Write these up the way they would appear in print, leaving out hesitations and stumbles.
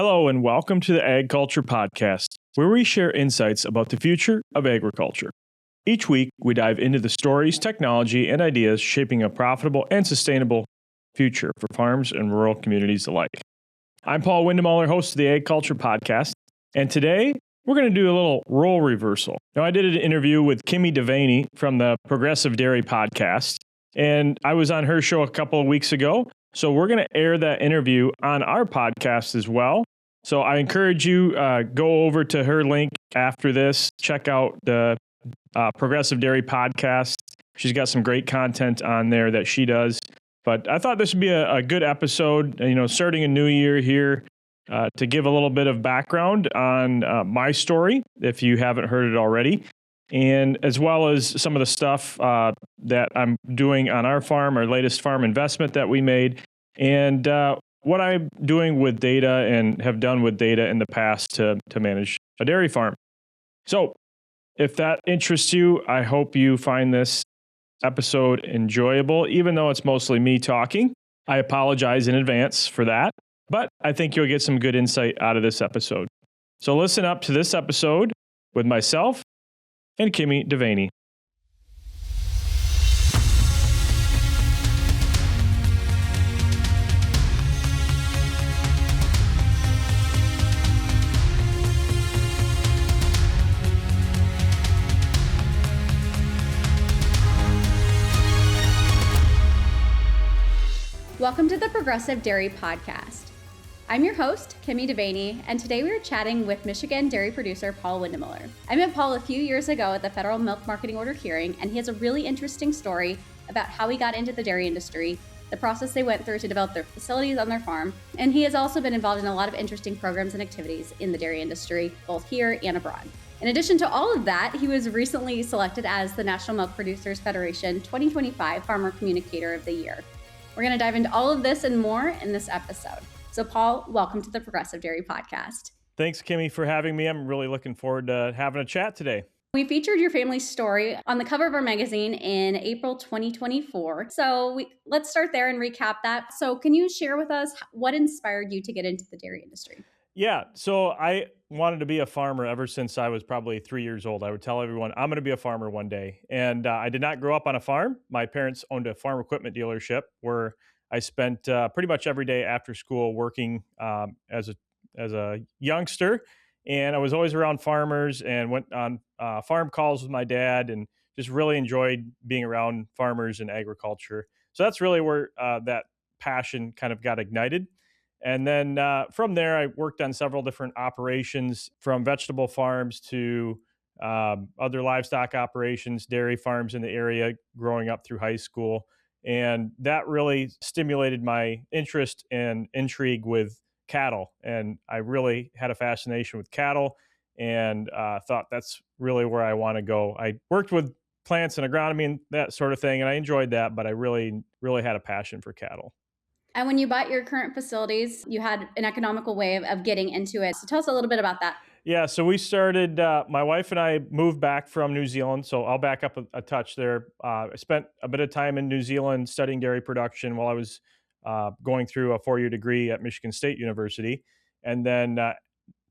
Hello and welcome to the AgCulture Podcast, where we share insights about the future of agriculture. Each week, we dive into the stories, technology, and ideas shaping a profitable and sustainable future for farms and rural communities alike. I'm Paul Windemuller, host of the AgCulture Podcast, and today we're going to do a little role reversal. Now, I did an interview with Kimmi Devaney from the Progressive Dairy Podcast, and I was on her show a couple of weeks ago. So we're going to air that interview on our podcast as well. So I encourage you, go over to her link after this, check out the Progressive Dairy Podcast. She's got some great content on there that she does. But I thought this would be a good episode, starting a new year here, to give a little bit of background on my story, if you haven't heard it already. And as well as some of the stuff that I'm doing on our farm, our latest farm investment that we made, and what I'm doing with data and have done with data in the past to manage a dairy farm. So if that interests you, I hope you find this episode enjoyable, even though it's mostly me talking. I apologize in advance for that, but I think you'll get some good insight out of this episode. So listen up to this episode with myself and Kimmi Devaney. Welcome to the Progressive Dairy Podcast. I'm your host, Kimmi Devaney, and today we are chatting with Michigan dairy producer Paul Windemuller. I met Paul a few years ago at the Federal Milk Marketing Order hearing, and he has a really interesting story about how he got into the dairy industry, the process they went through to develop their facilities on their farm, and he has also been involved in a lot of interesting programs and activities in the dairy industry, both here and abroad. In addition to all of that, he was recently selected as the National Milk Producers Federation 2025 Farmer Communicator of the Year. We're going to dive into all of this and more in this episode. So Paul, welcome to the Progressive Dairy Podcast. Thanks, Kimmi, for having me. I'm really looking forward to having a chat today. We featured your family's story on the cover of our magazine in April 2024. So let's start there and recap that. So can you share with us what inspired you to get into the dairy industry? Yeah, so I wanted to be a farmer ever since I was probably 3 years old. I would tell everyone, I'm going to be a farmer one day. And I did not grow up on a farm. My parents owned a farm equipment dealership where I spent pretty much every day after school working as a youngster. And I was always around farmers and went on farm calls with my dad and just really enjoyed being around farmers and agriculture. So that's really where that passion kind of got ignited. And then from there, I worked on several different operations, from vegetable farms to other livestock operations, dairy farms in the area growing up through high school. And that really stimulated my interest and intrigue with cattle. And I really had a fascination with cattle and thought that's really where I want to go. I worked with plants and agronomy and that sort of thing, and I enjoyed that, but I really, really had a passion for cattle. And when you bought your current facilities, you had an economical way of getting into it. So tell us a little bit about that. Yeah, so we started, my wife and I moved back from New Zealand. So I'll back up a touch there. I spent a bit of time in New Zealand studying dairy production while I was going through a 4-year degree at Michigan State University. And then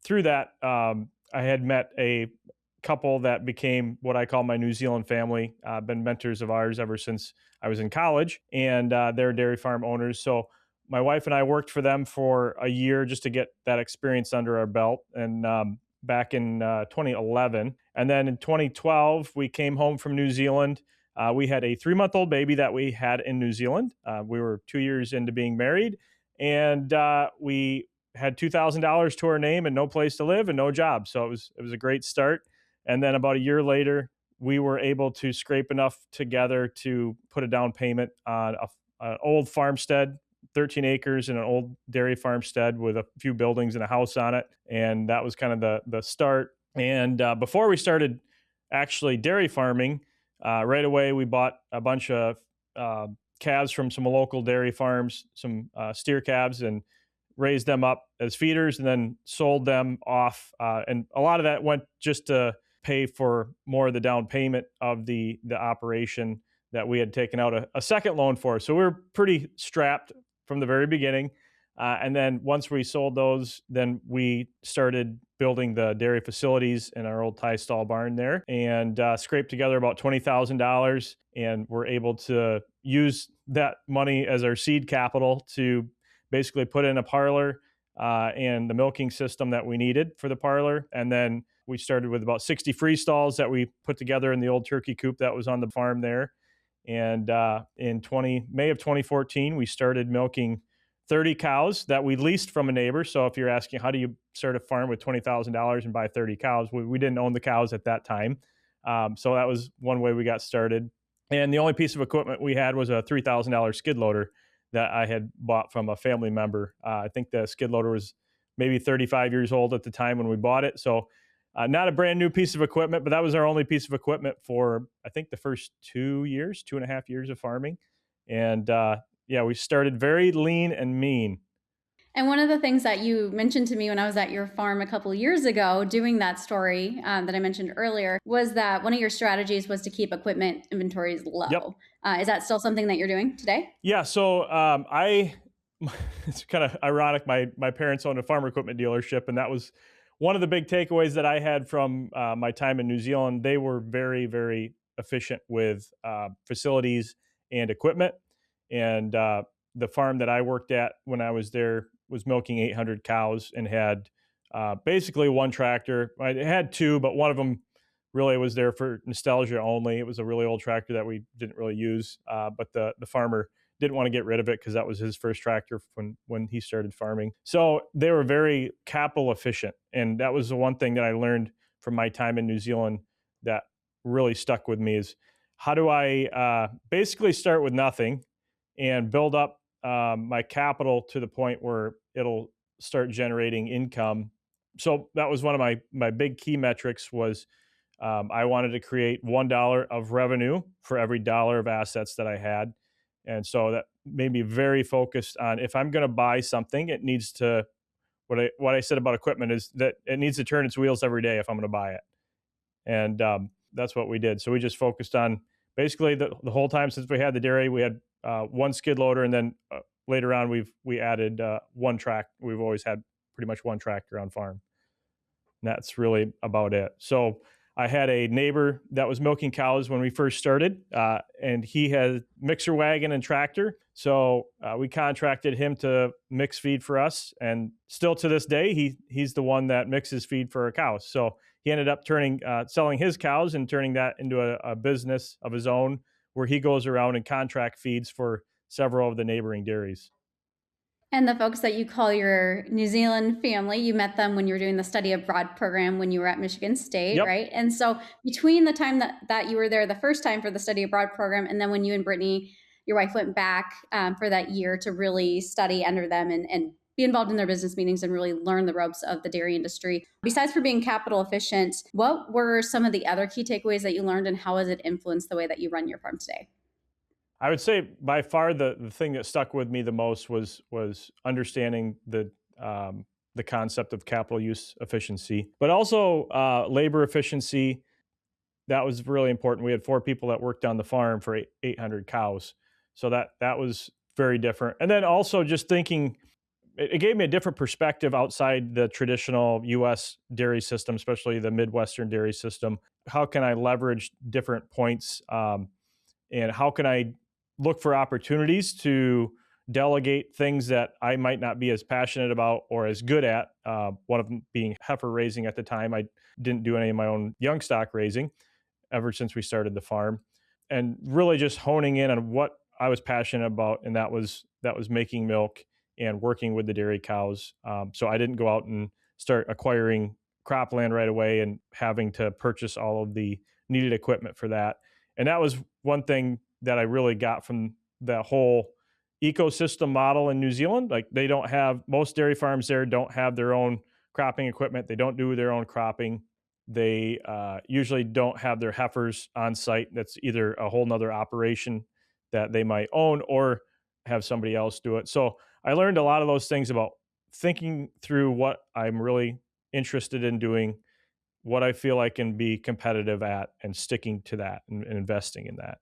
through that, I had met a couple that became what I call my New Zealand family, been mentors of ours ever since I was in college, and they're dairy farm owners. So my wife and I worked for them for a year just to get that experience under our belt, and back in 2011. And then in 2012, we came home from New Zealand. We had a 3-month-old baby that we had in New Zealand. We were 2 years into being married, and we had $2,000 to our name and no place to live and no job. So it was a great start. And then about a year later, we were able to scrape enough together to put a down payment on an old farmstead, 13 acres in an old dairy farmstead with a few buildings and a house on it. And that was kind of the start. And before we started actually dairy farming, right away we bought a bunch of calves from some local dairy farms, some steer calves, and raised them up as feeders and then sold them off. And a lot of that went just to pay for more of the down payment of the operation that we had taken out a second loan for. So we were pretty strapped from the very beginning. And then once we sold those, then we started building the dairy facilities in our old tie stall barn there, and scraped together about $20,000, and were able to use that money as our seed capital to basically put in a parlor and the milking system that we needed for the parlor. And then we started with about 60 free stalls that we put together in the old turkey coop that was on the farm there. And in May of 2014, we started milking 30 cows that we leased from a neighbor. So if you're asking, how do you start a farm with $20,000 and buy 30 cows? We didn't own the cows at that time. So that was one way we got started. And the only piece of equipment we had was a $3,000 skid loader that I had bought from a family member. I think the skid loader was maybe 35 years old at the time when we bought it. So not a brand new piece of equipment, but that was our only piece of equipment for, I think, the first 2.5 years of farming. And we started very lean and mean. And one of the things that you mentioned to me when I was at your farm a couple of years ago doing that story that I mentioned earlier was that one of your strategies was to keep equipment inventories low. Yep. Is that still something that you're doing today? Yeah. So it's kind of ironic. My parents owned a farm equipment dealership, and that was one of the big takeaways that I had from my time in New Zealand. They were very, very efficient with facilities and equipment. And the farm that I worked at when I was there was milking 800 cows and had basically one tractor. I had two, but one of them really was there for nostalgia only. It was a really old tractor that we didn't really use, but the farmer didn't want to get rid of it because that was his first tractor when he started farming. So they were very capital efficient. And that was the one thing that I learned from my time in New Zealand that really stuck with me is how do I basically start with nothing and build up my capital to the point where it'll start generating income. So that was one of my big key metrics was I wanted to create $1 of revenue for every dollar of assets that I had. And so that made me very focused on if I'm going to buy something, it needs to, what I said about equipment is that it needs to turn its wheels every day if I'm going to buy it. And that's what we did. So we just focused on basically the whole time since we had the dairy, we had one skid loader, and then later on we added one track. We've always had pretty much one tractor on farm. And that's really about it. So I had a neighbor that was milking cows when we first started, and he had mixer wagon and tractor. So we contracted him to mix feed for us, and still to this day, he's the one that mixes feed for our cows. So he ended up selling his cows and turning that into a business of his own, where he goes around and contract feeds for several of the neighboring dairies. And the folks that you call your New Zealand family, you met them when you were doing the study abroad program when you were at Michigan State, Yep. right? And so between the time that you were there the first time for the study abroad program, and then when you and Brittany, your wife, went back for that year to really study under them and be involved in their business meetings and really learn the ropes of the dairy industry. Besides for being capital efficient, what were some of the other key takeaways that you learned, and how has it influenced the way that you run your farm today? I would say by far the thing that stuck with me the most was understanding the concept of capital use efficiency, but also labor efficiency. That was really important. We had 4 people that worked on the farm for 800 cows. So that was very different. And then also just thinking, it gave me a different perspective outside the traditional U.S. dairy system, especially the Midwestern dairy system. How can I leverage different points and how can I look for opportunities to delegate things that I might not be as passionate about or as good at. One of them being heifer raising at the time. I didn't do any of my own young stock raising ever since we started the farm, and really just honing in on what I was passionate about. And that was making milk and working with the dairy cows. So I didn't go out and start acquiring cropland right away and having to purchase all of the needed equipment for that. And that was one thing that I really got from the whole ecosystem model in New Zealand. Like most dairy farms there don't have their own cropping equipment. They don't do their own cropping. They usually don't have their heifers on site. That's either a whole nother operation that they might own or have somebody else do it. So I learned a lot of those things about thinking through what I'm really interested in doing, what I feel I can be competitive at, and sticking to that and investing in that.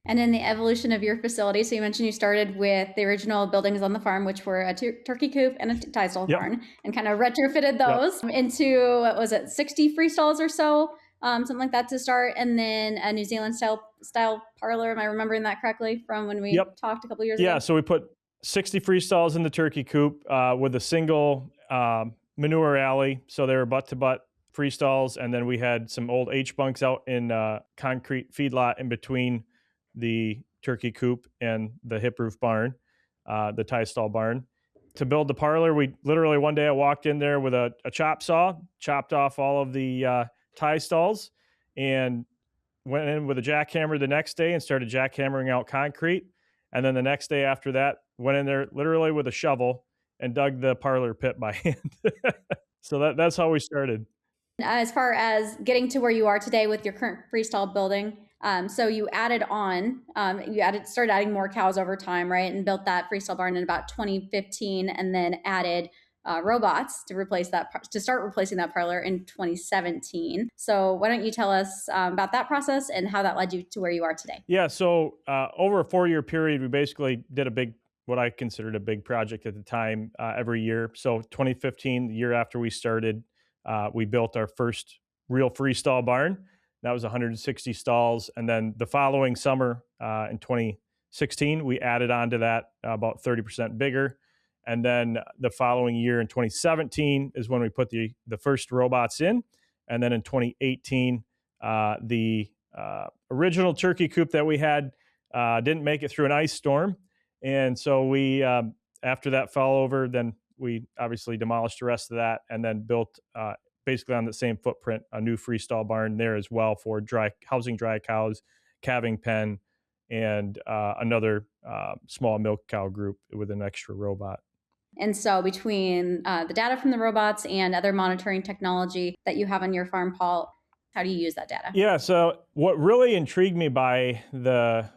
And in the evolution of your facility, so you mentioned you started with the original buildings on the farm, which were a turkey coop and a tie stall barn, and kind of retrofitted those into, what was it, 60 free stalls or so, something like that to start, and then a New Zealand style parlor. Am I remembering that correctly from when we talked a couple years ago? Yeah, so we put 60 free stalls in the turkey coop with a single manure alley, so they were butt-to-butt free stalls, and then we had some old H-bunks out in concrete feedlot in between the turkey coop and the hip roof barn, the tie stall barn. To build the parlor, we literally one day I walked in there with a chop saw, chopped off all of the tie stalls, and went in with a jackhammer the next day and started jackhammering out concrete. And then the next day after that, went in there literally with a shovel and dug the parlor pit by hand. So that's how we started. As far as getting to where you are today with your current freestyle building, so you added on, started adding more cows over time, right? And built that freestyle barn in about 2015, and then added robots to start replacing that parlor in 2017. So why don't you tell us about that process and how that led you to where you are today? Yeah, so over a 4-year period, we basically did what I considered a big project at the time every year. So 2015, the year after we started, we built our first real freestall barn. That was 160 stalls. And then the following summer in 2016, we added on to that about 30% bigger. And then the following year in 2017 is when we put the first robots in. And then in 2018, the original turkey coop that we had didn't make it through an ice storm. And so we, after that fell over, then we obviously demolished the rest of that and then built basically on the same footprint, a new freestall barn there as well for housing dry cows, calving pen, and another small milk cow group with an extra robot. And so between the data from the robots and other monitoring technology that you have on your farm, Paul, how do you use that data? Yeah, so what really intrigued me by the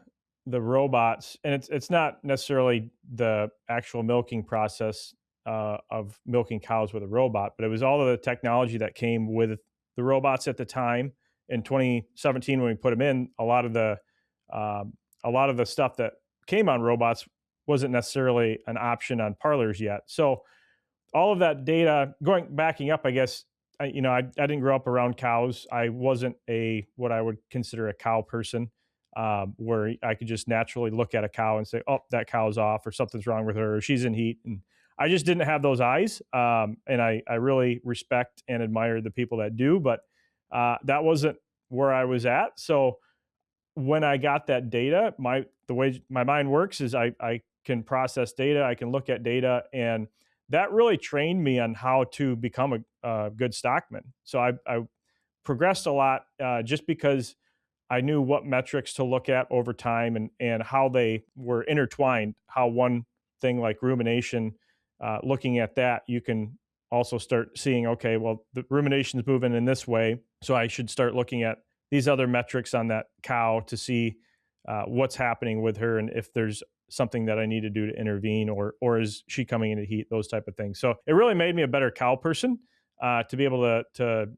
robots, and it's not necessarily the actual milking process of milking cows with a robot, but it was all of the technology that came with the robots at the time. In 2017, when we put them in, a lot of the stuff that came on robots wasn't necessarily an option on parlors yet. So all of that data backing up, I guess, I didn't grow up around cows. I wasn't what I would consider a cow person, where I could just naturally look at a cow and say, oh, that cow's off or something's wrong with her or she's in heat. And I just didn't have those eyes. And I really respect and admire the people that do, but that wasn't where I was at. So when I got that data, the way my mind works is I can process data, I can look at data, and that really trained me on how to become a good stockman. So I progressed a lot just because I knew what metrics to look at over time and how they were intertwined, how one thing like rumination, looking at that, you can also start seeing, okay, well, the rumination is moving in this way, so I should start looking at these other metrics on that cow to see what's happening with her and if there's something that I need to do to intervene or is she coming into heat, those type of things. So it really made me a better cow person to be able to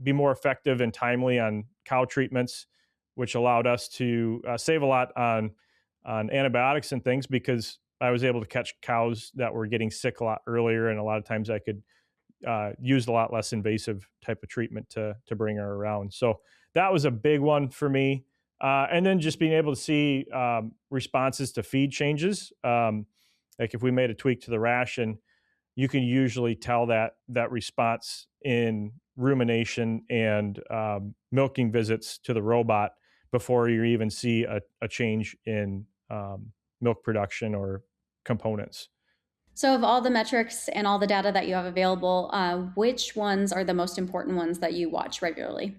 be more effective and timely on cow treatments, which allowed us to save a lot on antibiotics and things because I was able to catch cows that were getting sick a lot earlier, and a lot of times I could use a lot less invasive type of treatment to bring her around. So that was a big one for me. And then just being able to see responses to feed changes. Like if we made a tweak to the ration, you can usually tell that response in rumination and milking visits to the robot before you even see a change in milk production or components. So of all the metrics and all the data that you have available, which ones are the most important ones that you watch regularly?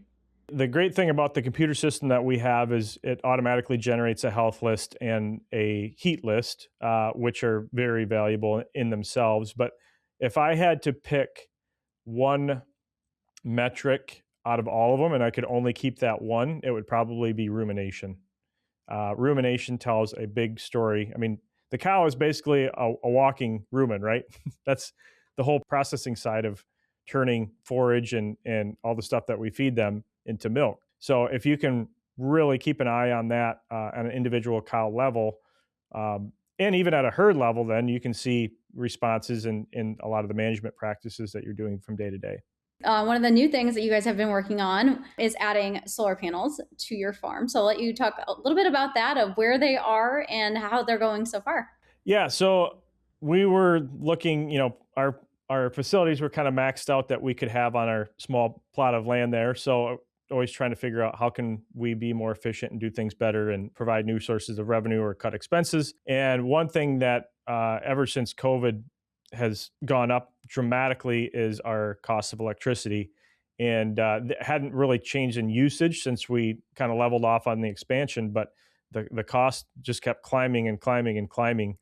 The great thing about the computer system that we have is it automatically generates a health list and a heat list, which are very valuable in themselves. But if I had to pick one metric out of all of them, and I could only keep that one, it would probably be rumination. Rumination tells a big story. I mean, the cow is basically a walking rumen, right? That's the whole processing side of turning forage and all the stuff that we feed them into milk. So if you can really keep an eye on that on an individual cow level. And even at a herd level, then you can see responses in a lot of the management practices that you're doing from day to day. One of the new things that you guys have been working on is adding solar panels to your farm. So I'll let you talk a little bit about that, of where they are and how they're going so far. Yeah, so we were looking, our facilities were kind of maxed out that we could have on our small plot of land there. So always trying to figure out how can we be more efficient and do things better and provide new sources of revenue or cut expenses. And one thing that ever since COVID has gone up dramatically is our cost of electricity. And it hadn't really changed in usage since we kind of leveled off on the expansion, but the cost just kept climbing and climbing and climbing.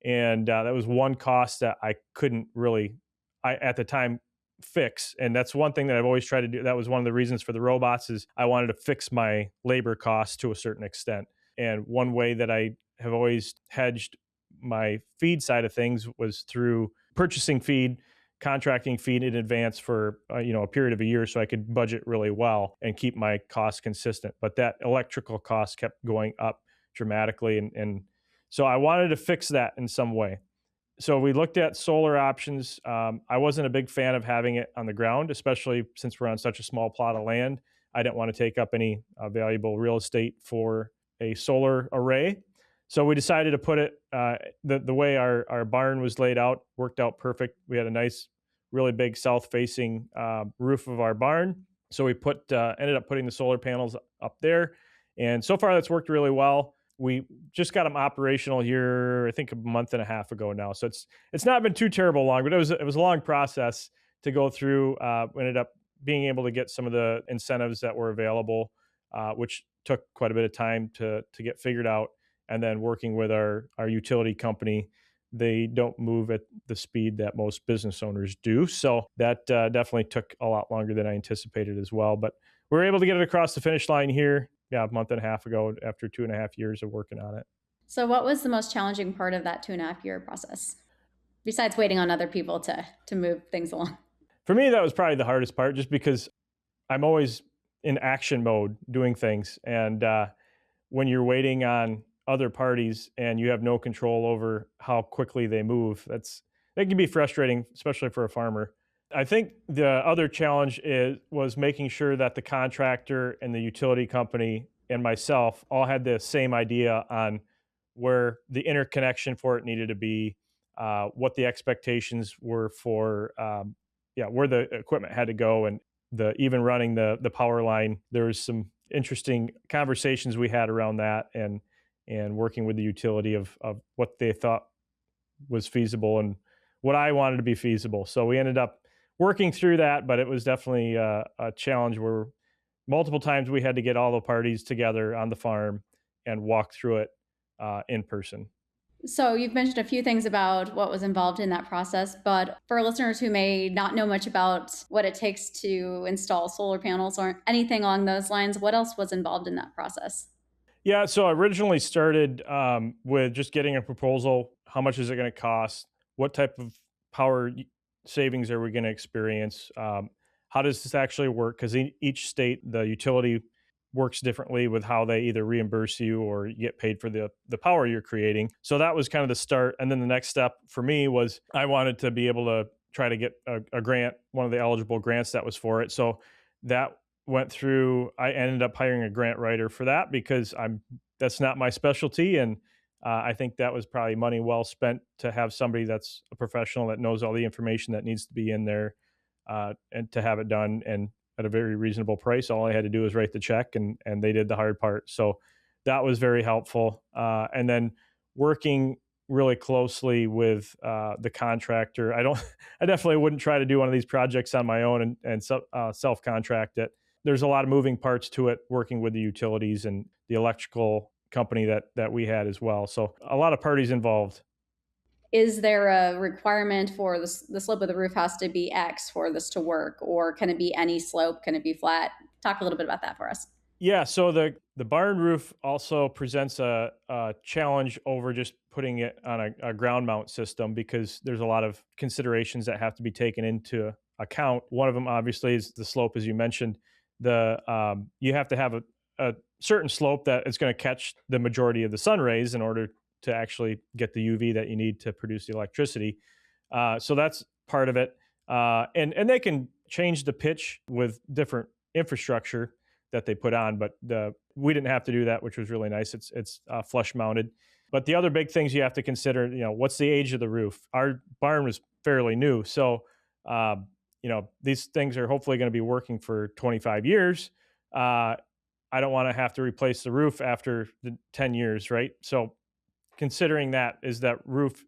And that was one cost that I couldn't really, at the time, fix. And that's one thing that I've always tried to do. That was one of the reasons for the robots, is I wanted to fix my labor costs to a certain extent. And one way that I have always hedged my feed side of things was through purchasing feed, contracting feed in advance for a period of a year, so I could budget really well and keep my costs consistent. But that electrical cost kept going up dramatically, and so I wanted to fix that in some way. So we looked at solar options. I wasn't a big fan of having it on the ground, especially since we're on such a small plot of land. I didn't want to take up any valuable real estate for a solar array. So we decided to put it, the way our barn was laid out worked out perfect. We had a nice, really big south-facing roof of our barn. So we ended up putting the solar panels up there. And so far that's worked really well. We just got them operational here, I think a month and a half ago now. So it's not been too terrible long, but it was a long process to go through. We ended up being able to get some of the incentives that were available, which took quite a bit of time to get figured out. And then working with our utility company, they don't move at the speed that most business owners do. So that definitely took a lot longer than I anticipated as well. But we were able to get it across the finish line here, a month and a half ago, after 2.5 years of working on it. So what was the most challenging part of that 2.5-year process, besides waiting on other people to move things along? For me, that was probably the hardest part, just because I'm always in action mode doing things. And when you're waiting on other parties and you have no control over how quickly they move, that can be frustrating, especially for a farmer. I think the other challenge was making sure that the contractor and the utility company and myself all had the same idea on where the interconnection for it needed to be, what the expectations were for, where the equipment had to go, and even running the power line. There was some interesting conversations we had around that, and working with the utility of what they thought was feasible and what I wanted to be feasible. So we ended up working through that, but it was definitely a challenge where multiple times we had to get all the parties together on the farm and walk through it in person. So you've mentioned a few things about what was involved in that process, but for listeners who may not know much about what it takes to install solar panels or anything along those lines, what else was involved in that process? Yeah, so I originally started with just getting a proposal. How much is it going to cost? What type of power savings are we going to experience? How does this actually work? Because each state, the utility works differently with how they either reimburse you or you get paid for the power you're creating. So that was kind of the start. And then the next step for me was I wanted to be able to try to get a grant, one of the eligible grants that was for it. So that went through. I ended up hiring a grant writer for that because that's not my specialty. And I think that was probably money well spent to have somebody that's a professional that knows all the information that needs to be in there, and to have it done and at a very reasonable price. All I had to do was write the check, and they did the hard part. So that was very helpful. And then working really closely with the contractor. I definitely wouldn't try to do one of these projects on my own and self-contract it. There's a lot of moving parts to it, working with the utilities and the electrical company that we had as well. So a lot of parties involved. Is there a requirement for the slope of the roof has to be X for this to work, or can it be any slope? Can it be flat? Talk a little bit about that for us. Yeah, so the barn roof also presents a challenge over just putting it on a ground mount system, because there's a lot of considerations that have to be taken into account. One of them obviously is the slope, as you mentioned. You have to have a certain slope that it's going to catch the majority of the sun rays in order to actually get the UV that you need to produce the electricity. So that's part of it. And they can change the pitch with different infrastructure that they put on, but we didn't have to do that, which was really nice. It's flush mounted. But the other big things you have to consider, what's the age of the roof? Our barn was fairly new, so these things are hopefully going to be working for 25 years. I don't want to have to replace the roof after the 10 years, right? So considering that, is that roof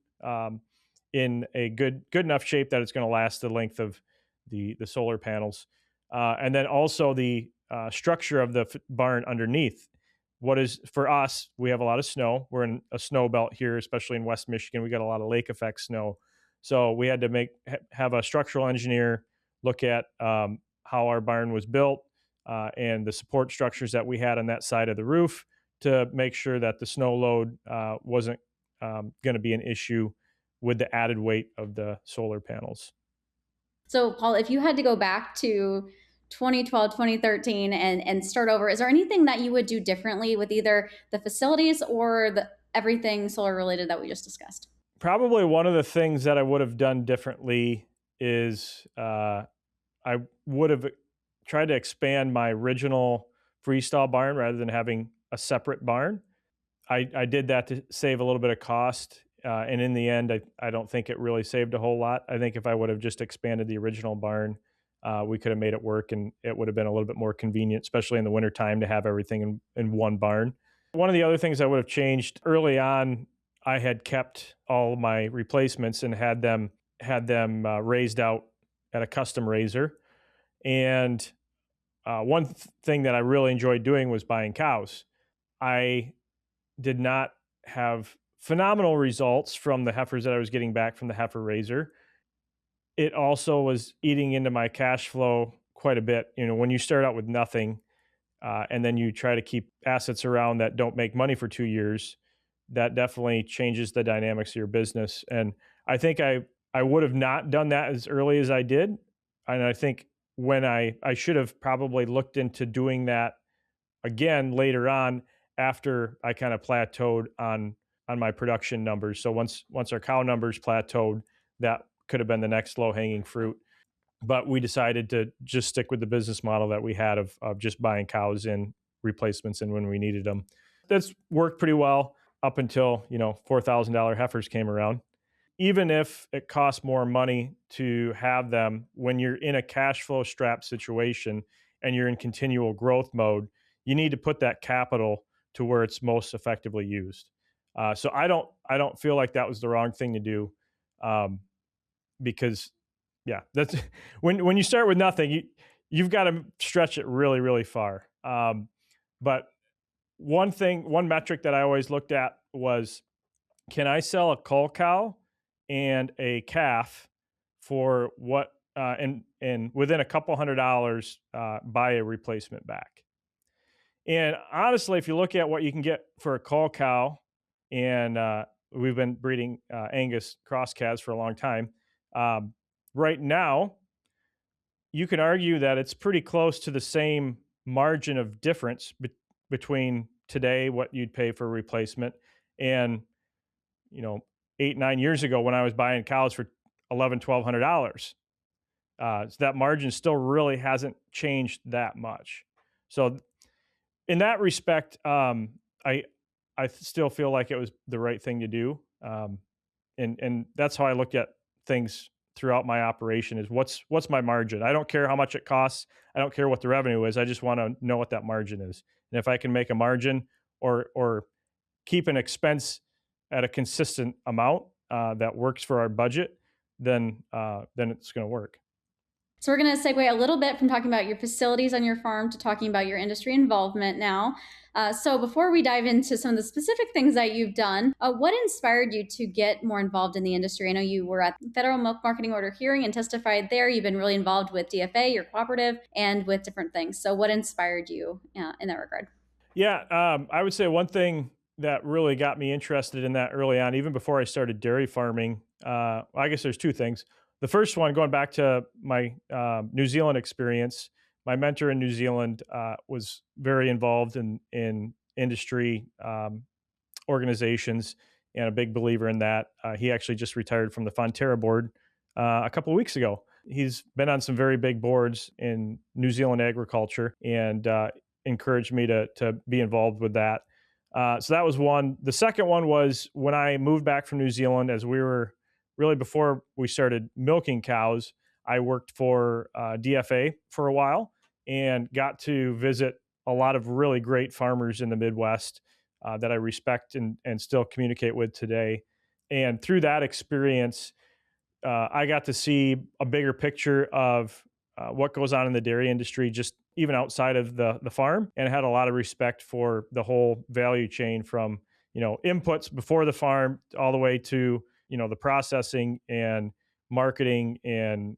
in a good enough shape that it's going to last the length of the solar panels, and then also the structure of the barn underneath. What is, for us, we have a lot of snow. We're in a snow belt here, especially in West Michigan. We got a lot of lake effect snow. So we had to have a structural engineer look at how our barn was built and the support structures that we had on that side of the roof to make sure that the snow load wasn't going to be an issue with the added weight of the solar panels. So, Paul, if you had to go back to 2012, 2013 and start over, is there anything that you would do differently with either the facilities or everything solar related that we just discussed? Probably one of the things that I would have done differently is I would have tried to expand my original freestyle barn rather than having a separate barn. I did that to save a little bit of cost. And in the end, I don't think it really saved a whole lot. I think if I would have just expanded the original barn, we could have made it work, and it would have been a little bit more convenient, especially in the wintertime, to have everything in one barn. One of the other things I would have changed early on, I had kept all my replacements and had them raised out at a custom raiser. And one thing that I really enjoyed doing was buying cows. I did not have phenomenal results from the heifers that I was getting back from the heifer raiser. It also was eating into my cash flow quite a bit. When you start out with nothing and then you try to keep assets around that don't make money for 2 years, that definitely changes the dynamics of your business. And I think I would have not done that as early as I did. And I think when I should have probably looked into doing that again later on after I kind of plateaued on my production numbers. So once our cow numbers plateaued, that could have been the next low hanging fruit. But we decided to just stick with the business model that we had of just buying cows in, replacements in when we needed them. That's worked pretty well up until, $4,000 heifers came around. Even if it costs more money to have them, when you're in a cash flow strapped situation and you're in continual growth mode, you need to put that capital to where it's most effectively used. So I don't feel like that was the wrong thing to do, because that's when you start with nothing, you've got to stretch it really, really far. But one metric that I always looked at was, can I sell a cull cow and a calf for what, and within a couple $100, buy a replacement back? And honestly, if you look at what you can get for a cull cow, and we've been breeding Angus cross calves for a long time, right now, you can argue that it's pretty close to the same margin of difference between today, what you'd pay for a replacement, and 8-9 years ago when I was buying cows for $1,100-$1,200. So that margin still really hasn't changed that much. So in that respect, I still feel like it was the right thing to do. And that's how I looked at things throughout my operation, is what's my margin? I don't care how much it costs. I don't care what the revenue is. I just want to know what that margin is. And if I can make a margin or keep an expense at a consistent amount that works for our budget, then it's going to work. So we're going to segue a little bit from talking about your facilities on your farm to talking about your industry involvement now. So before we dive into some of the specific things that you've done, what inspired you to get more involved in the industry? I know you were at the Federal Milk Marketing Order hearing and testified there. You've been really involved with DFA, your cooperative, and with different things. So what inspired you in that regard? Yeah, I would say one thing that really got me interested in that early on, even before I started dairy farming, I guess there's two things. The first one, going back to my New Zealand experience, my mentor in New Zealand was very involved in industry organizations and a big believer in that. He actually just retired from the Fonterra board a couple of weeks ago. He's been on some very big boards in New Zealand agriculture and encouraged me to be involved with that. So that was one. The second one was when I moved back from New Zealand, as we were really before we started milking cows, I worked for DFA for a while and got to visit a lot of really great farmers in the Midwest that I respect and still communicate with today. And through that experience, I got to see a bigger picture of what goes on in the dairy industry, just even outside of the farm, and had a lot of respect for the whole value chain from, inputs before the farm all the way to, the processing and marketing and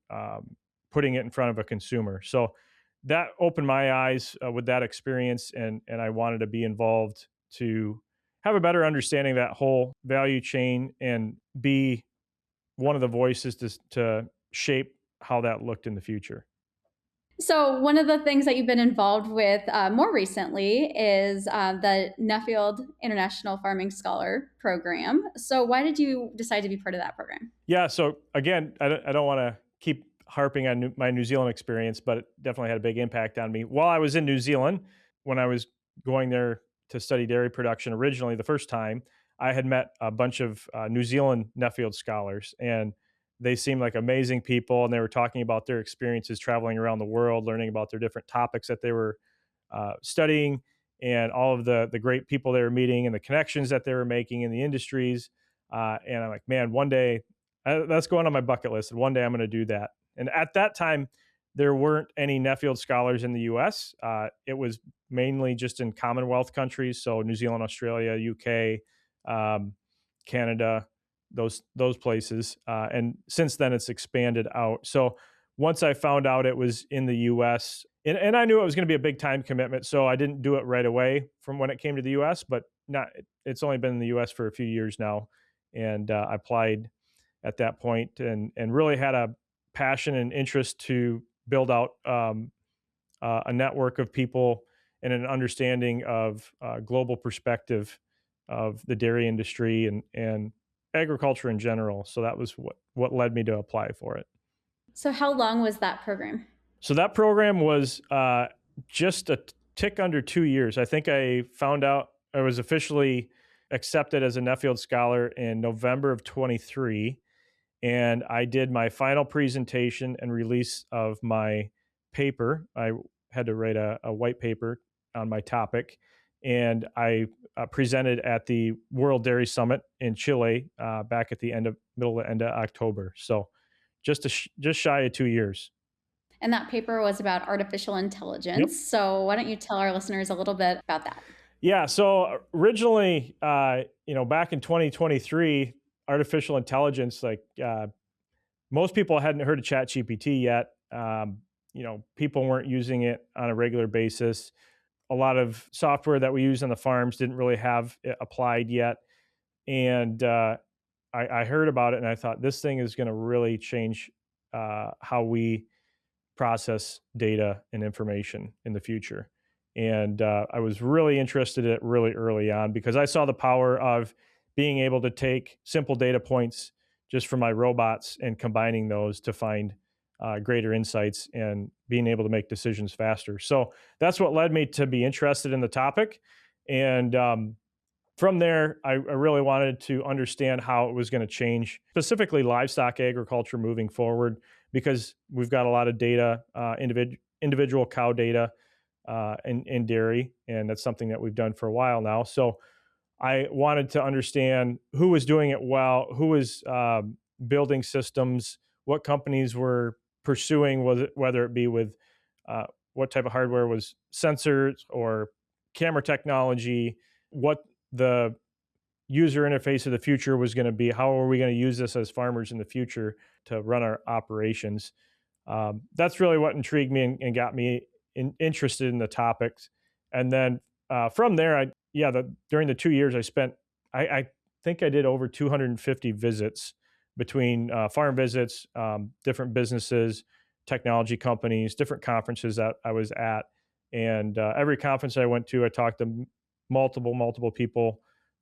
putting it in front of a consumer. So that opened my eyes with that experience, and I wanted to be involved to have a better understanding of that whole value chain and be one of the voices to shape how that looked in the future. So one of the things that you've been involved with more recently is the Nuffield International Farming Scholar Program. So why did you decide to be part of that program? Yeah, so again, I don't want to keep harping on my New Zealand experience, but it definitely had a big impact on me. While I was in New Zealand, when I was going there to study dairy production originally the first time, I had met a bunch of New Zealand Nuffield scholars, and they seemed like amazing people, and they were talking about their experiences traveling around the world, learning about their different topics that they were studying, and all of the great people they were meeting and the connections that they were making in the industries. And I'm like, man, one day that's going on my bucket list, and one day I'm going to do that. And at that time, there weren't any Nuffield scholars in the U.S. It was mainly just in Commonwealth countries, so New Zealand, Australia, UK, Canada, those places. And since then, it's expanded out. So once I found out it was in the U.S., and I knew it was going to be a big time commitment, so I didn't do it right away from when it came to the U.S., but it's only been in the U.S. for a few years now. And I applied at that point and really had a passion and interest to build out a network of people and an understanding of global perspective of the dairy industry and agriculture in general. So that was what led me to apply for it. So how long was that program? So that program was just a tick under 2 years. I think I found out I was officially accepted as a Nuffield Scholar in November of 23. And I did my final presentation and release of my paper. I had to write a white paper on my topic. And I presented at the World Dairy Summit in Chile back at the middle to end of October. So just shy of 2 years. And that paper was about artificial intelligence. Yep. So why don't you tell our listeners a little bit about that? Yeah. So originally, back in 2023, artificial intelligence, most people hadn't heard of ChatGPT yet. People weren't using it on a regular basis. A lot of software that we use on the farms didn't really have it applied yet. And I heard about it and I thought this thing is going to really change how we process data and information in the future. And I was really interested in it really early on because I saw the power of being able to take simple data points just from my robots and combining those to find greater insights and being able to make decisions faster. So that's what led me to be interested in the topic. And from there, I really wanted to understand how it was going to change, specifically livestock agriculture moving forward, because we've got a lot of data, individual cow data in dairy, and that's something that we've done for a while now. So I wanted to understand who was doing it well, who was building systems, what companies were pursuing, whether it be with what type of hardware was sensors or camera technology, what the user interface of the future was going to be, how are we going to use this as farmers in the future to run our operations. That's really what intrigued me and got me interested in the topics. And then from there, during the 2 years I spent, I think I did over 250 visits between farm visits, different businesses, technology companies, different conferences that I was at. And every conference I went to, I talked to multiple people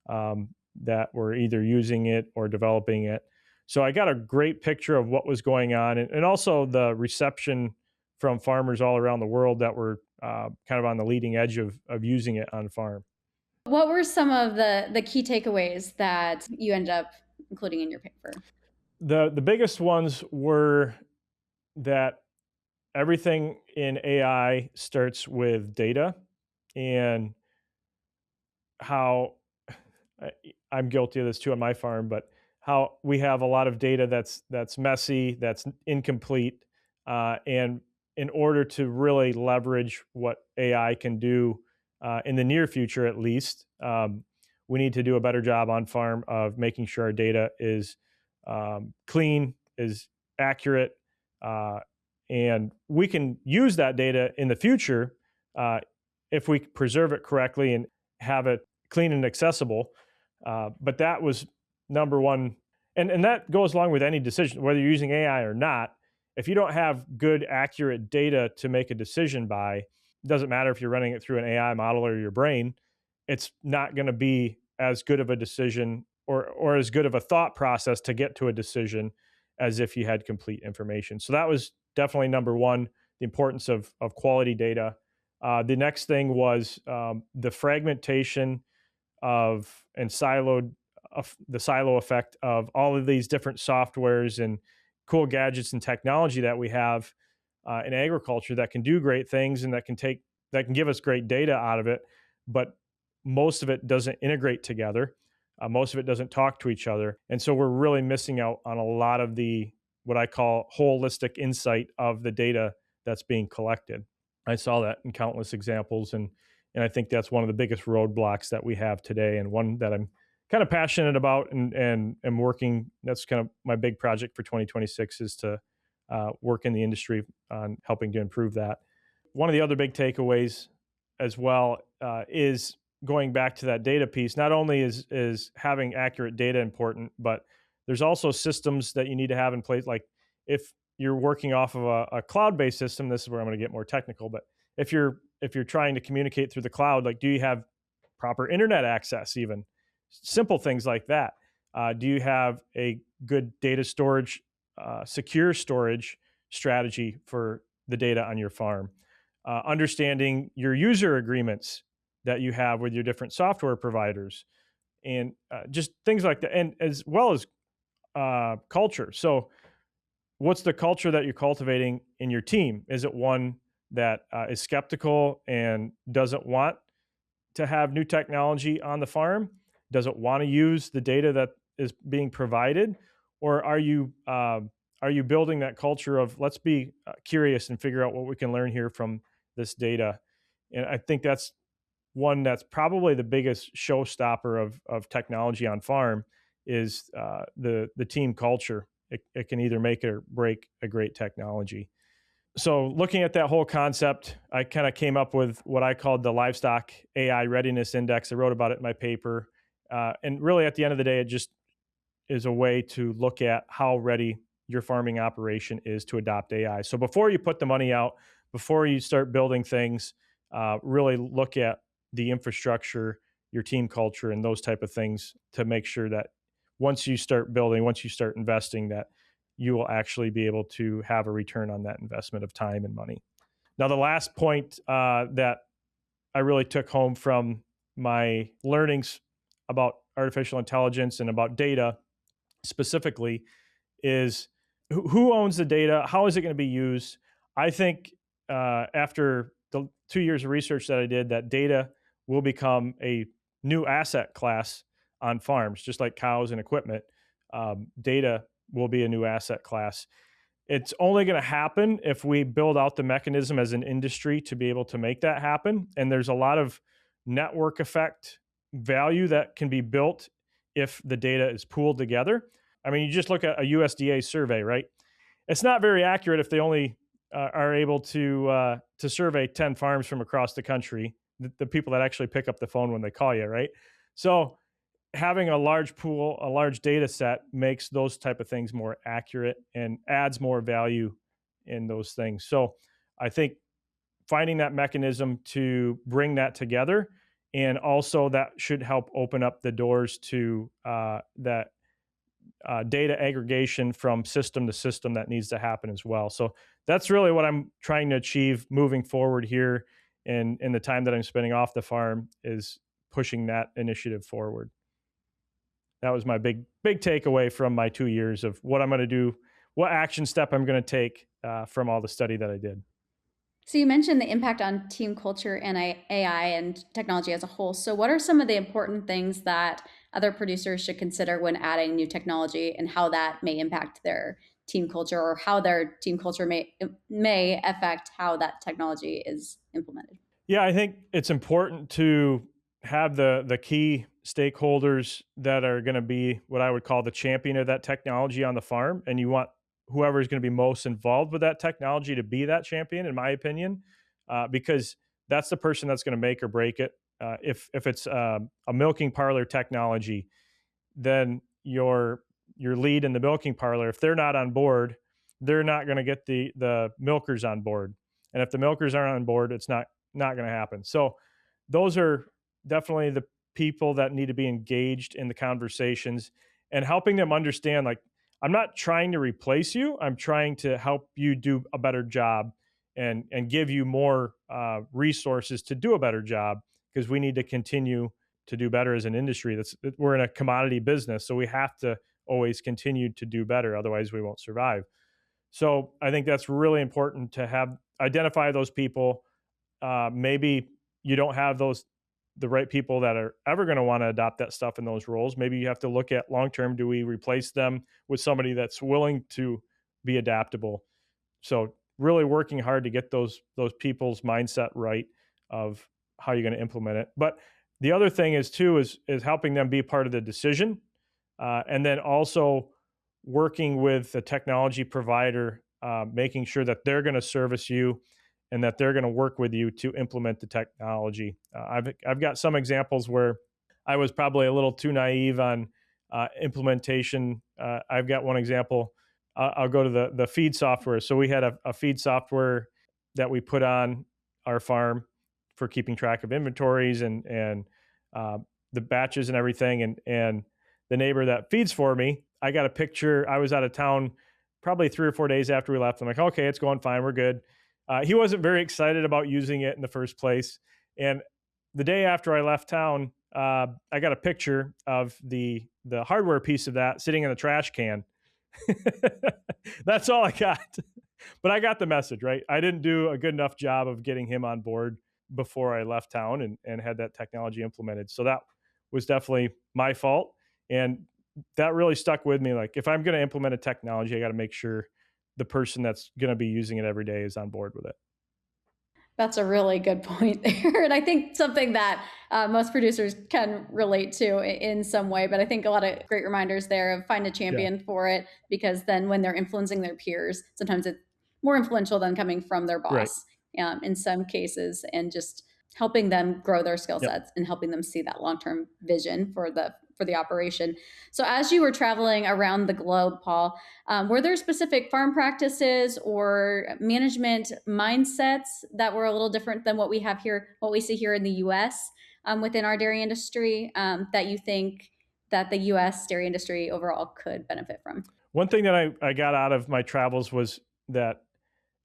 that were either using it or developing it. So I got a great picture of what was going on, and also the reception from farmers all around the world that were kind of on the leading edge of using it on farm. What were some of the key takeaways that you ended up including in your paper? The biggest ones were that everything in AI starts with data, and how I'm guilty of this too on my farm, but how we have a lot of data that's messy, that's incomplete, and in order to really leverage what AI can do in the near future, at least, we need to do a better job on farm of making sure our data is clean, is accurate, and we can use that data in the future if we preserve it correctly and have it clean and accessible. But that was number one. And that goes along with any decision, whether you're using AI or not. If you don't have good, accurate data to make a decision by, it doesn't matter if you're running it through an AI model or your brain, it's not going to be as good of a decision or as good of a thought process to get to a decision as if you had complete information. So that was definitely number one, the importance of quality data. The next thing was the fragmentation of and siloed the silo effect of all of these different softwares and cool gadgets and technology that we have in agriculture that can do great things and that can give us great data out of it, but most of it doesn't integrate together. Most of it doesn't talk to each other, and so we're really missing out on a lot of the what I call holistic insight of the data that's being collected. I saw that in countless examples, and I think that's one of the biggest roadblocks that we have today, and one that I'm kind of passionate about and am working. That's kind of my big project for 2026 is to work in the industry on helping to improve that. One of the other big takeaways as well is going back to that data piece. Not only is having accurate data important, but there's also systems that you need to have in place. Like if you're working off of a cloud-based system, this is where I'm going to get more technical, but if you're trying to communicate through the cloud, like do you have proper internet access, even simple things like that? Do you have a good data storage, secure storage strategy for the data on your farm? Understanding your user agreements that you have with your different software providers, and just things like that, and as well as culture. So what's the culture that you're cultivating in your team? Is it one that is skeptical and doesn't want to have new technology on the farm? Doesn't want to use the data that is being provided? Or are you building that culture of let's be curious and figure out what we can learn here from this data? And I think that's one that's probably the biggest showstopper of technology on farm is the team culture. It can either make or break a great technology. So looking at that whole concept, I kind of came up with what I called the Livestock AI Readiness Index. I wrote about it in my paper. And really at the end of the day, it just is a way to look at how ready your farming operation is to adopt AI. So before you put the money out, before you start building things, really look at the infrastructure, your team culture, and those type of things to make sure that once you start building, once you start investing, that you will actually be able to have a return on that investment of time and money. Now, the last point that I really took home from my learnings about artificial intelligence and about data specifically is who owns the data? How is it going to be used? I think after the 2 years of research that I did, that data will become a new asset class on farms, just like cows and equipment. Data will be a new asset class. It's only going to happen if we build out the mechanism as an industry to be able to make that happen. And there's a lot of network effect value that can be built if the data is pooled together. I mean, you just look at a USDA survey, right? It's not very accurate if they only are able to survey 10 farms from across the country, the people that actually pick up the phone when they call you, right? So having a large pool, a large data set makes those type of things more accurate and adds more value in those things. So I think finding that mechanism to bring that together, and also that should help open up the doors to that data aggregation from system to system that needs to happen as well. So that's really what I'm trying to achieve moving forward here in the time that I'm spending off the farm, is pushing that initiative forward. That was my big takeaway from my 2 years of what I'm going to do, what action step I'm going to take from all the study that I did. So you mentioned the impact on team culture and AI and technology as a whole. So what are some of the important things that other producers should consider when adding new technology, and how that may impact their team culture, or how their team culture may affect how that technology is implemented? Yeah, I think it's important to have the key stakeholders that are going to be what I would call the champion of that technology on the farm, and you want whoever is going to be most involved with that technology to be that champion, in my opinion, because that's the person that's going to make or break it. If it's a milking parlor technology, then your lead in the milking parlor, if they're not on board, they're not going to get the milkers on board, and if the milkers aren't on board, it's not going to happen. So those are definitely the people that need to be engaged in the conversations, and helping them understand, like, I'm not trying to replace you. I'm trying to help you do a better job, and give you more resources to do a better job, because we need to continue to do better as an industry. We're in a commodity business, so we have to always continue to do better. Otherwise, we won't survive. So I think that's really important to identify those people. Maybe you don't have the right people that are ever going to want to adopt that stuff in those roles. Maybe you have to look at long term. Do we replace them with somebody that's willing to be adaptable? So really working hard to get those people's mindset right of how you're going to implement it. But the other thing is helping them be part of the decision, and then also working with the technology provider, making sure that they're going to service you and that they're going to work with you to implement the technology. I've got some examples where I was probably a little too naive on implementation. I've got one example. I'll go to the feed software. So we had a feed software that we put on our farm for keeping track of inventories and the batches and everything. And the neighbor that feeds for me, I got a picture. I was out of town probably 3 or 4 days after we left. I'm like, okay, it's going fine. We're good. He wasn't very excited about using it in the first place. And the day after I left town, I got a picture of the hardware piece of that sitting in the trash can. That's all I got. But I got the message, right? I didn't do a good enough job of getting him on board before I left town and had that technology implemented. So that was definitely my fault. And that really stuck with me. Like, if I'm going to implement a technology, I got to make sure the person that's going to be using it every day is on board with it. That's a really good point there. And I think something that most producers can relate to in some way, but I think a lot of great reminders there of find a champion for it, because then when they're influencing their peers, sometimes it's more influential than coming from their boss in some cases, and just helping them grow their skill sets and helping them see that long-term vision for the operation. So as you were traveling around the globe, Paul, were there specific farm practices or management mindsets that were a little different than what we have here, what we see here in the U.S. Within our dairy industry, that you think that the U.S. dairy industry overall could benefit from? One thing that I got out of my travels was that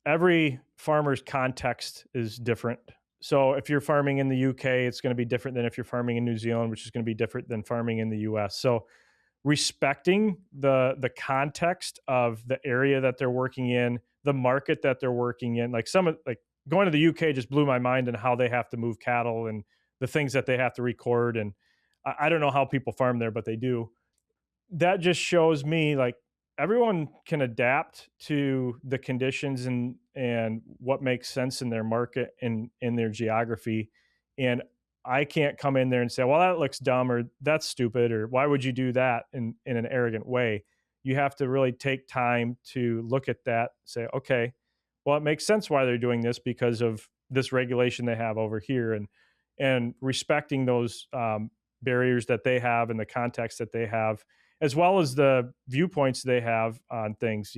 every farmer's context is different. So if you're farming in the UK, it's going to be different than if you're farming in New Zealand, which is going to be different than farming in the US. So respecting the context of the area that they're working in, the market that they're working in, like going to the UK just blew my mind and how they have to move cattle and the things that they have to record. And I don't know how people farm there, but they do. That just shows me, like, everyone can adapt to the conditions and what makes sense in their market and in their geography. And I can't come in there and say, well, that looks dumb, or that's stupid, or why would you do that in an arrogant way? You have to really take time to look at that, say, okay, well, it makes sense why they're doing this because of this regulation they have over here, and respecting those barriers that they have and the context that they have, as well as the viewpoints they have on things.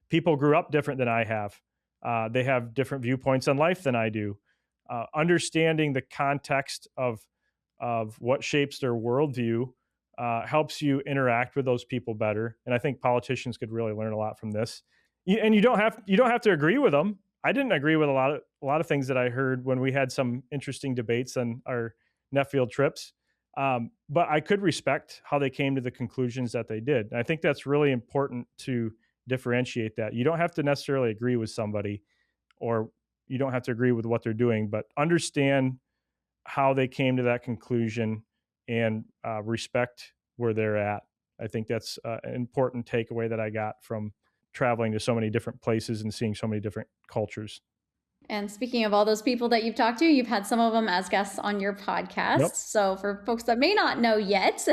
people grew up different than I have. They have different viewpoints on life than I do. Understanding the context of what shapes their worldview helps you interact with those people better. And I think politicians could really learn a lot from this. And you don't have to agree with them. I didn't agree with a lot of things that I heard when we had some interesting debates on our Nuffield trips. But I could respect how they came to the conclusions that they did. And I think that's really important to differentiate that. You don't have to necessarily agree with somebody, or you don't have to agree with what they're doing, but understand how they came to that conclusion and respect where they're at. I think that's an important takeaway that I got from traveling to so many different places and seeing so many different cultures. And speaking of all those people that you've talked to, you've had some of them as guests on your podcast. Yep. So for folks that may not know yet,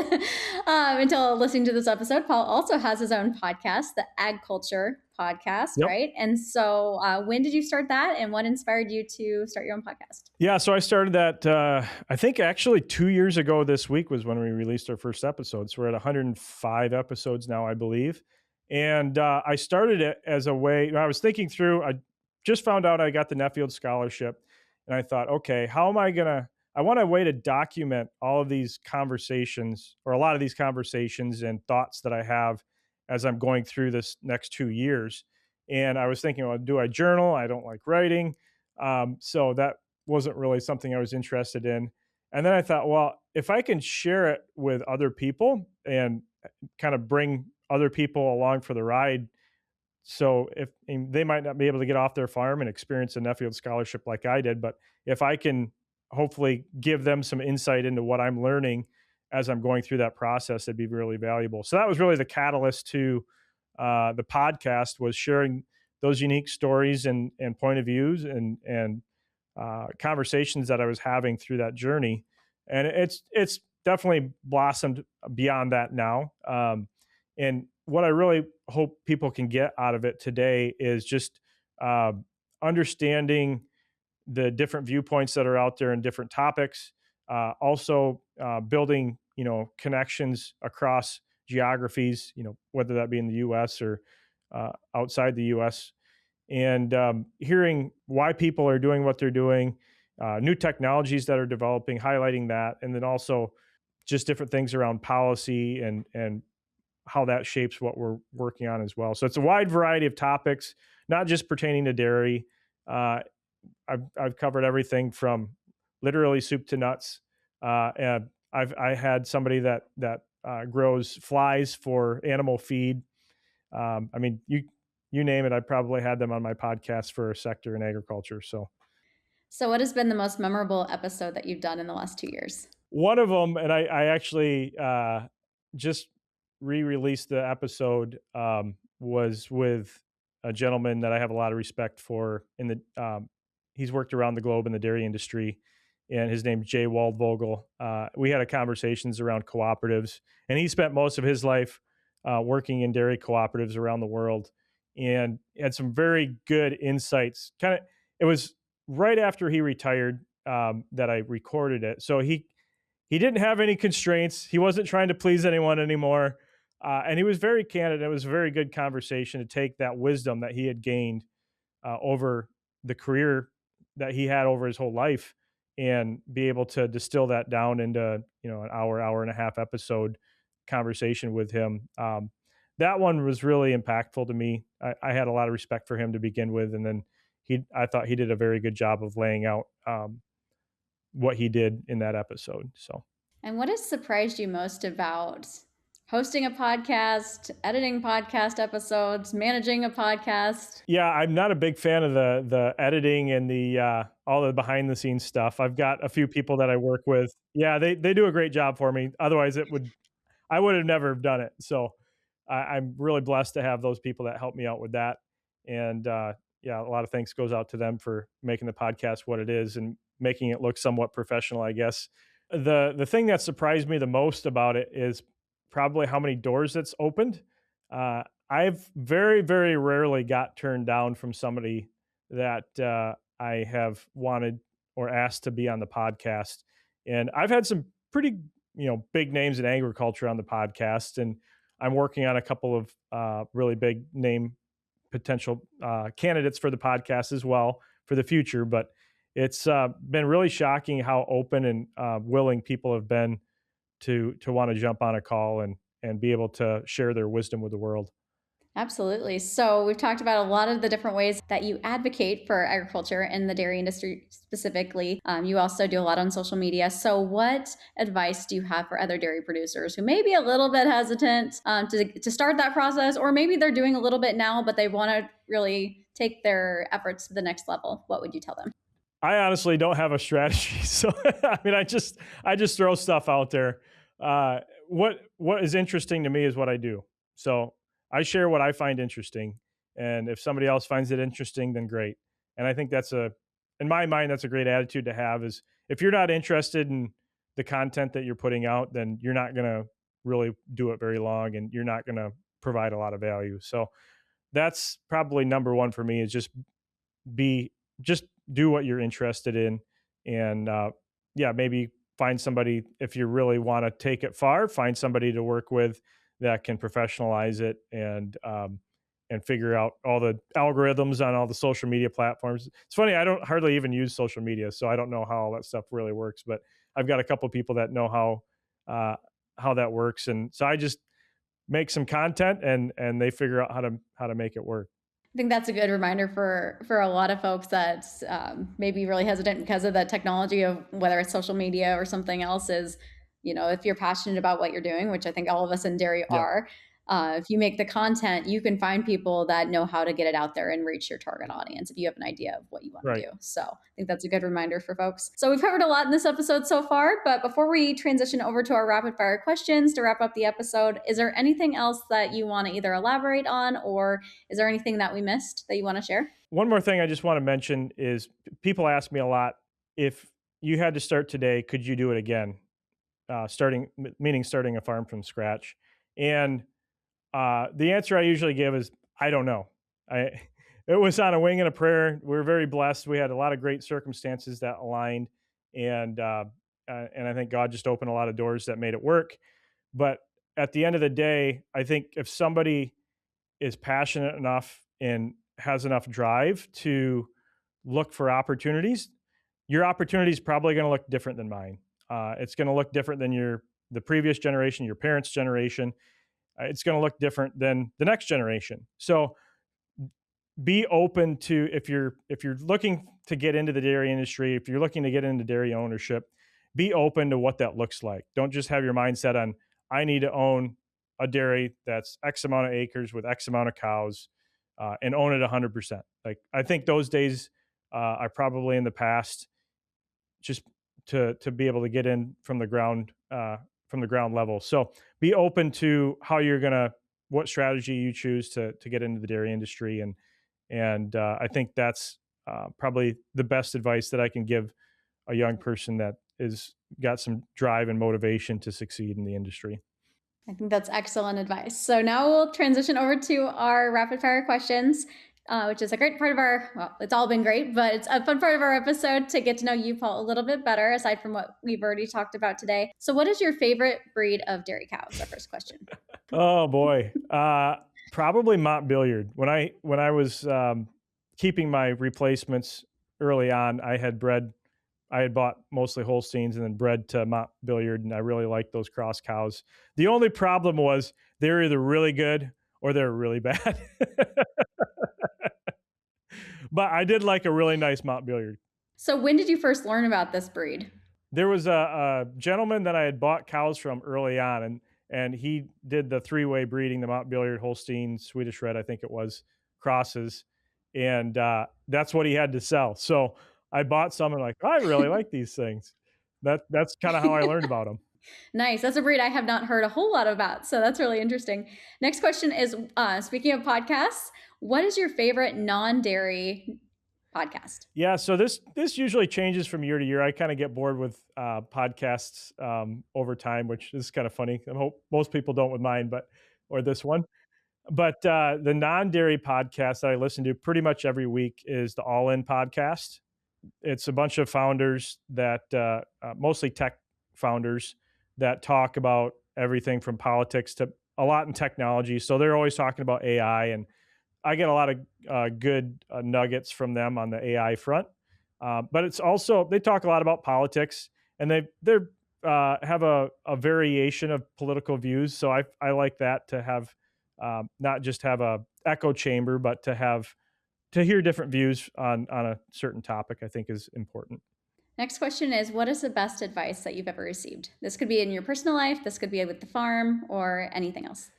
until listening to this episode, Paul also has his own podcast, the AgCulture Podcast, Yep. right? And so when did you start that, and what inspired you to start your own podcast? Yeah, so I started that, I think actually 2 years ago this week was when we released our first episode. So we're at 105 episodes now, I believe. And I started it as a way, I was thinking through, I just found out I got the Nuffield Scholarship. And I thought, okay, how am I going to, I want a way to document all of these conversations, or a lot of these conversations and thoughts that I have as I'm going through this next 2 years. And I was thinking, well, do I journal? I don't like writing. So that wasn't really something I was interested in. And then I thought, well, if I can share it with other people and kind of bring other people along for the ride, so if they might not be able to get off their farm and experience a Nuffield Scholarship like I did, but if I can hopefully give them some insight into what I'm learning as I'm going through that process, it'd be really valuable. So that was really the catalyst to the podcast, was sharing those unique stories and point of views and conversations that I was having through that journey. And it's definitely blossomed beyond that now. And what I really hope people can get out of it today is just understanding the different viewpoints that are out there in different topics. Also building, connections across geographies, whether that be in the U.S. or outside the U.S., and hearing why people are doing what they're doing, new technologies that are developing, highlighting that, and then also just different things around policy and how that shapes what we're working on as well. So it's a wide variety of topics, not just pertaining to dairy. I've covered everything from literally soup to nuts. And I had somebody that grows flies for animal feed. I mean, you name it, I probably had them on my podcast for a sector in agriculture. So what has been the most memorable episode that you've done in the last 2 years? one of them, and I actually just re-released the episode, was with a gentleman that I have a lot of respect for. He's worked around the globe in the dairy industry, and his name's Jay Waldvogel. We had a conversations around cooperatives, and he spent most of his life working in dairy cooperatives around the world, and had some very good insights. It was right after he retired that I recorded it. So he didn't have any constraints. He wasn't trying to please anyone anymore. And he was very candid. It was a very good conversation to take that wisdom that he had gained over the career that he had over his whole life, and be able to distill that down into, an hour and a half episode conversation with him. That one was really impactful to me. I had a lot of respect for him to begin with. And then I thought he did a very good job of laying out what he did in that episode. So, and what has surprised you most about hosting a podcast, editing podcast episodes, managing a podcast? Yeah, I'm not a big fan of the editing and the all the behind the scenes stuff. I've got a few people that I work with. Yeah, they do a great job for me. Otherwise, I would have never done it. So I'm really blessed to have those people that help me out with that. And yeah, a lot of thanks goes out to them for making the podcast what it is and making it look somewhat professional, I guess. The thing that surprised me the most about it is probably how many doors it's opened. I've very, very rarely got turned down from somebody that I have wanted or asked to be on the podcast. And I've had some pretty, big names in agriculture on the podcast, and I'm working on a couple of really big name potential candidates for the podcast as well for the future. But it's been really shocking how open and willing people have been to want to jump on a call and be able to share their wisdom with the world. Absolutely. So we've talked about a lot of the different ways that you advocate for agriculture and the dairy industry specifically. You also do a lot on social media. So what advice do you have for other dairy producers who may be a little bit hesitant to start that process, or maybe they're doing a little bit now, but they want to really take their efforts to the next level? What would you tell them? I honestly don't have a strategy. So, I mean, I just throw stuff out there. What is interesting to me is what I do. So I share what I find interesting. And if somebody else finds it interesting, then great. And I think in my mind, that's a great attitude to have. Is if you're not interested in the content that you're putting out, then you're not going to really do it very long, and you're not going to provide a lot of value. So that's probably number one for me, is just do what you're interested in. And maybe find somebody, if you really want to take it far, find somebody to work with that can professionalize it and figure out all the algorithms on all the social media platforms. It's funny, I don't hardly even use social media, so I don't know how all that stuff really works, but I've got a couple of people that know how that works. And so I just make some content and they figure out how to make it work. I think that's a good reminder for a lot of folks that maybe really hesitant because of the technology of whether it's social media or something else is, if you're passionate about what you're doing, which I think all of us in dairy are, if you make the content, you can find people that know how to get it out there and reach your target audience if you have an idea of what you want to do. So I think that's a good reminder for folks. So we've covered a lot in this episode so far, but before we transition over to our rapid fire questions to wrap up the episode, is there anything else that you want to either elaborate on, or is there anything that we missed that you want to share? One more thing I just want to mention is people ask me a lot, if you had to start today, could you do it again? Starting a farm from scratch. And the answer I usually give is, I don't know. It was on a wing and a prayer. We were very blessed. We had a lot of great circumstances that aligned, and I think God just opened a lot of doors that made it work. But at the end of the day, I think if somebody is passionate enough and has enough drive to look for opportunities, your opportunity is probably going to look different than mine. It's going to look different than the previous generation, your parents' generation. It's going to look different than the next generation. So be open to, if you're looking to get into the dairy industry, if you're looking to get into dairy ownership, be open to what that looks like. Don't just have your mindset on, I need to own a dairy that's X amount of acres with X amount of cows and own it 100%. Like, I think those days are probably in the past. Just to be able to get in from the ground level. So be open to what strategy you choose to get into the dairy industry. And I think that's probably the best advice that I can give a young person that is got some drive and motivation to succeed in the industry. I think that's excellent advice. So now we'll transition over to our rapid fire questions, which is a great part of it's all been great, but it's a fun part of our episode to get to know you, Paul, a little bit better, aside from what we've already talked about today. So what is your favorite breed of dairy cows? Our first question. Oh boy. Probably Montbéliard. When I was keeping my replacements early on, I had bought mostly Holsteins and then bred to Montbéliard, and I really liked those cross cows. The only problem was they're either really good or they're really bad. But I did like a really nice Montbéliard. So when did you first learn about this breed? There was a gentleman that I had bought cows from early on, and he did the three-way breeding, the Montbéliard, Holstein, Swedish Red, I think it was, crosses. And that's what he had to sell. So I bought some and I really like these things. That's kind of how I learned about them. Nice. That's a breed I have not heard a whole lot about. So that's really interesting. Next question is, speaking of podcasts, what is your favorite non-dairy podcast? Yeah. So this usually changes from year to year. I kind of get bored with podcasts over time, which is kind of funny. I hope most people don't with mine, or this one. But the non-dairy podcast that I listen to pretty much every week is the All In podcast. It's a bunch of founders that mostly tech founders that talk about everything from politics to a lot in technology. So they're always talking about AI and I get a lot of good nuggets from them on the AI front. But it's also, they talk a lot about politics, and they have a variation of political views. So I like that, to have not just have a echo chamber, but to hear different views on a certain topic, I think is important. Next question is, what is the best advice that you've ever received? This could be in your personal life, this could be with the farm, or anything else.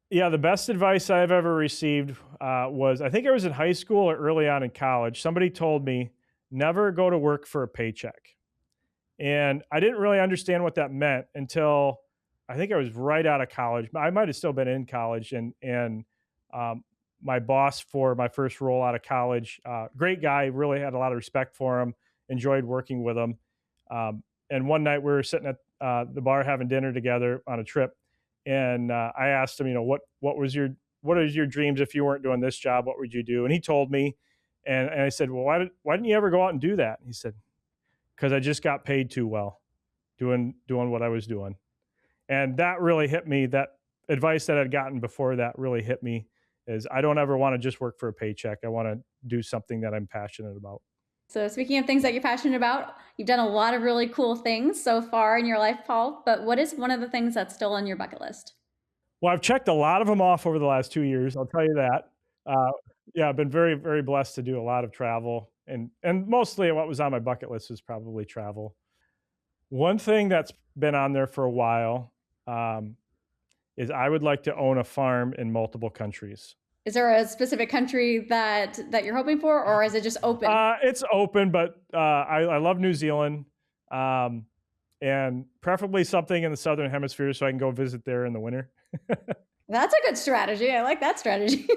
Yeah, the best advice I've ever received was, I think I was in high school or early on in college. Somebody told me, never go to work for a paycheck. And I didn't really understand what that meant until I think I was right out of college. I might have still been in college, and my boss for my first role out of college, great guy, really had a lot of respect for him, enjoyed working with him. And one night we were sitting at the bar having dinner together on a trip, and I asked him, what is your dreams if you weren't doing this job? What would you do? And he told me, and I said, well, why didn't you ever go out and do that? And he said, because I just got paid too well doing what I was doing. And that really hit me. That advice that I'd gotten before that really hit me, is I don't ever want to just work for a paycheck. I want to do something that I'm passionate about. So speaking of things that you're passionate about, you've done a lot of really cool things so far in your life, Paul, but what is one of the things that's still on your bucket list? Well, I've checked a lot of them off over the last 2 years. I'll tell you that. Yeah, I've been very, very blessed to do a lot of travel, and mostly what was on my bucket list was probably travel. One thing that's been on there for a while is I would like to own a farm in multiple countries. Is there a specific country that you're hoping for, or is it just open? It's open, but I love New Zealand, and preferably something in the Southern Hemisphere so I can go visit there in the winter. That's a good strategy. I like that strategy.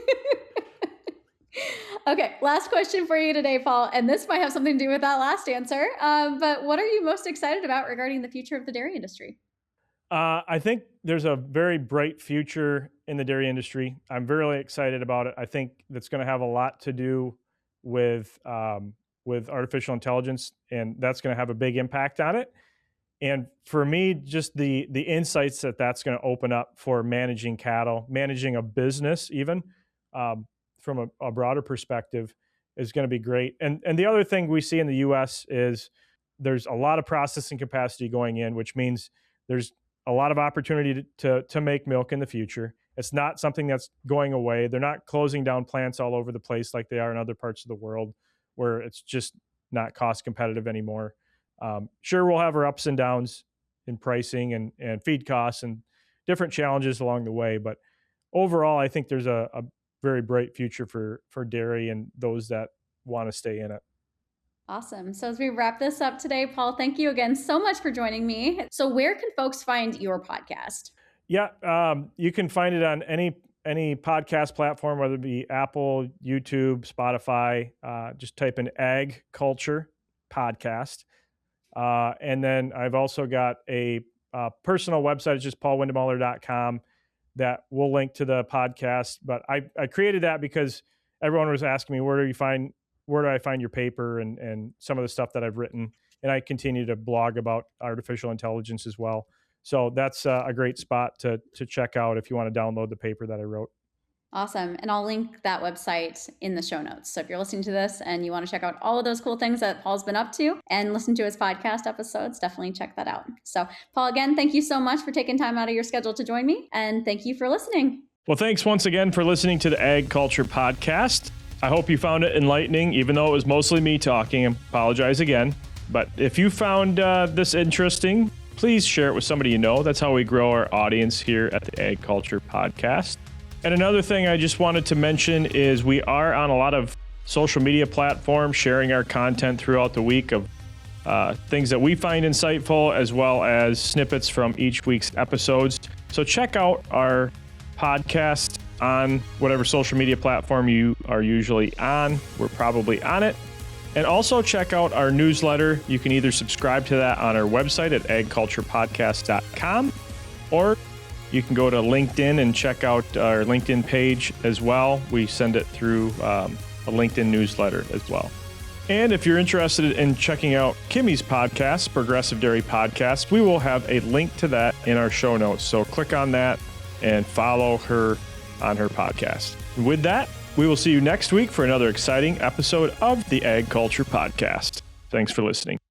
Okay, last question for you today, Paul, and this might have something to do with that last answer, but what are you most excited about regarding the future of the dairy industry? I think there's a very bright future in the dairy industry. I'm really excited about it. I think that's going to have a lot to do with artificial intelligence, and that's going to have a big impact on it. And for me, just the insights that's going to open up for managing cattle, managing a business, even from a broader perspective, is going to be great. And the other thing we see in the U.S. is there's a lot of processing capacity going in, which means there's a lot of opportunity to make milk in the future. It's not something that's going away. They're not closing down plants all over the place like they are in other parts of the world, where it's just not cost competitive anymore. Sure, we'll have our ups and downs in pricing and feed costs and different challenges along the way, but overall, I think there's a very bright future for dairy and those that want to stay in it. Awesome. So as we wrap this up today, Paul, thank you again so much for joining me. So where can folks find your podcast? Yeah, you can find it on any podcast platform, whether it be Apple, YouTube, Spotify. Just type in AgCulture Podcast. And then I've also got a personal website. It's just paulwindemuller.com that will link to the podcast. But I created that because everyone was asking me, where do I find your paper and some of the stuff that I've written. And I continue to blog about artificial intelligence as well. So that's a great spot to check out if you want to download the paper that I wrote. Awesome. And I'll link that website in the show notes. So if you're listening to this and you want to check out all of those cool things that Paul's been up to and listen to his podcast episodes, definitely check that out. So Paul, again, thank you so much for taking time out of your schedule to join me. And thank you for listening. Well, thanks once again for listening to the AgCulture Podcast. I hope you found it enlightening, even though it was mostly me talking. I apologize again. But if you found this interesting, please share it with somebody you know. That's how we grow our audience here at the AgCulture Podcast. And another thing I just wanted to mention is we are on a lot of social media platforms, sharing our content throughout the week of things that we find insightful, as well as snippets from each week's episodes. So check out our podcast on whatever social media platform you are usually on. We're probably on it. And also check out our newsletter. You can either subscribe to that on our website at agculturepodcast.com, or you can go to LinkedIn and check out our LinkedIn page as well. We send it through a LinkedIn newsletter as well. And if you're interested in checking out Kimmi's podcast, Progressive Dairy Podcast, we will have a link to that in our show notes. So click on that and follow her on her podcast. And with that, We will see you next week for another exciting episode of the AgCulture Podcast. Thanks for listening.